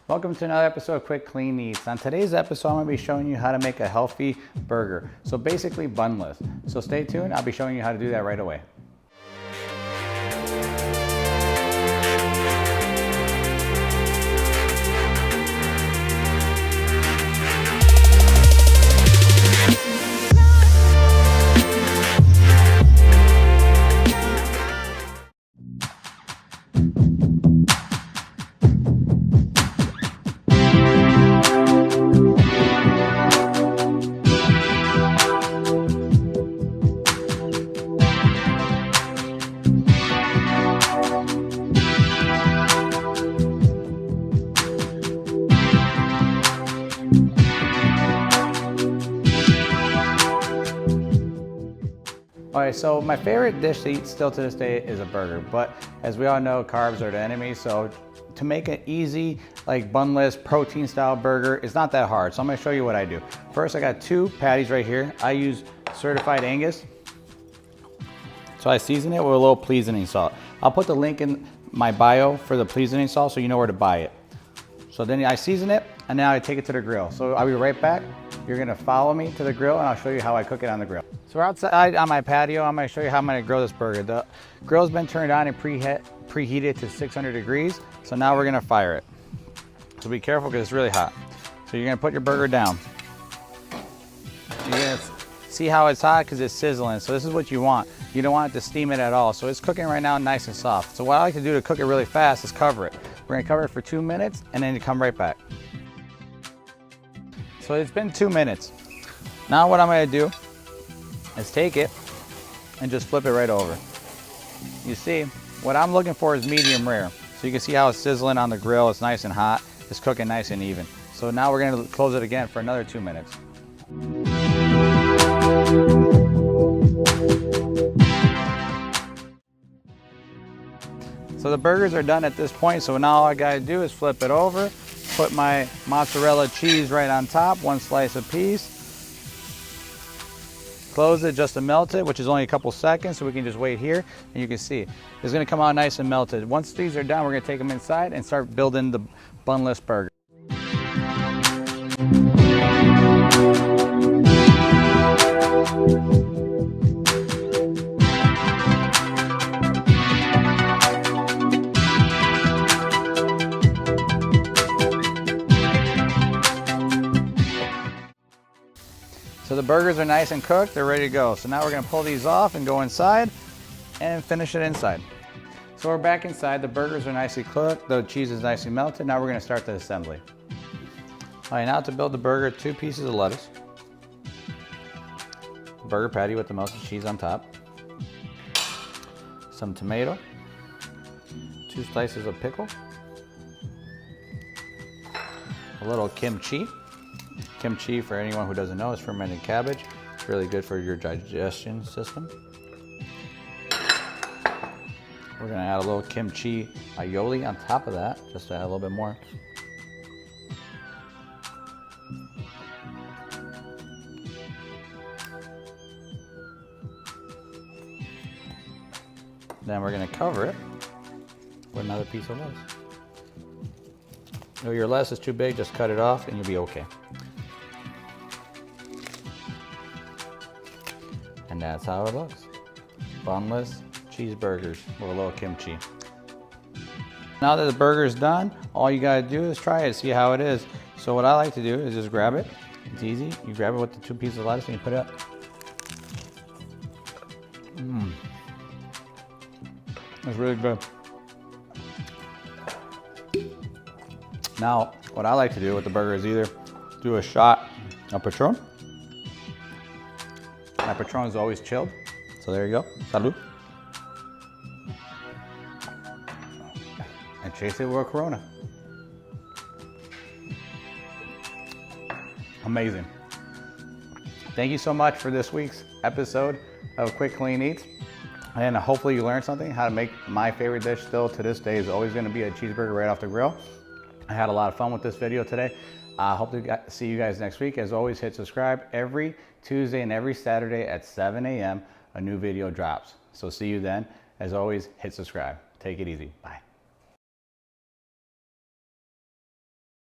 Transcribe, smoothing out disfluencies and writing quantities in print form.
Welcome to another episode of Quick Clean Eats. On today's episode, I'm going to be showing you how to make a healthy burger. So basically bunless. So stay tuned, I'll be showing you how to do that right away. Alright, so my favorite dish to eat still to this day is a burger, but as we all know, carbs are the enemy, so to make an easy, like bunless, protein style burger, it's not that hard. So I'm gonna show you what I do. First, I got two patties right here. I use certified Angus. So I season it with a little seasoning salt. I'll put the link in my bio for the seasoning salt so you know where to buy it. So then I season it, and now I take it to the grill. So I'll be right back. You're gonna follow me to the grill, and I'll show you how I cook it on the grill. So we're outside on my patio. I'm gonna show you how I'm gonna grill this burger. The grill's been turned on and preheated to 600 degrees. So now we're gonna fire it. So be careful because it's really hot. So you're gonna put your burger down. You're gonna see how it's hot because it's sizzling. So this is what you want. You don't want it to steam it at all. So it's cooking right now nice and soft. So what I like to do to cook it really fast is cover it. We're gonna cover it for 2 minutes and then you come right back. So it's been 2 minutes. Now what I'm gonna do is take it and just flip it right over. You see, what I'm looking for is medium rare. So you can see how it's sizzling on the grill. It's nice and hot. It's cooking nice and even. So now we're gonna close it again for another 2 minutes. So the burgers are done at this point. So now all I gotta do is flip it over, put my mozzarella cheese right on top, 1 slice apiece. Close it just to melt it, which is only a couple seconds, so we can just wait here, and you can see it's gonna come out nice and melted. Once these are done, we're gonna take them inside and start building the bunless burger. So the burgers are nice and cooked, they're ready to go. So now we're gonna pull these off and go inside and finish it inside. So we're back inside, the burgers are nicely cooked, the cheese is nicely melted. Now we're gonna start the assembly. All right, now to build the burger, 2 pieces of lettuce, burger patty with the melted cheese on top, some tomato, 2 slices of pickle, a little kimchi. Kimchi, for anyone who doesn't know, is fermented cabbage. It's really good for your digestion system. We're gonna add a little kimchi aioli on top of that, just to add a little bit more. Then we're gonna cover it with another piece of lettuce. If your lettuce is too big, just cut it off and you'll be okay. And that's how it looks. Bunless cheeseburgers with a little kimchi. Now that the burger's done, all you gotta do is try it, see how it is. So what I like to do is just grab it. It's easy. You grab it with the 2 pieces of lettuce and you put it up. It's really good. Now, what I like to do with the burger is either do a shot of Patron. My Patron is always chilled, so there you go. Salud. And chase it with a Corona. Amazing. Thank you so much for this week's episode of Quick Clean Eats. And hopefully you learned something. How to make my favorite dish still to this day is always gonna be a cheeseburger right off the grill. I had a lot of fun with this video today. I hope to see you guys next week. As always, hit subscribe. Every Tuesday and every Saturday at 7 a.m. a new video drops. So see you then. As always, hit subscribe. Take it easy. Bye.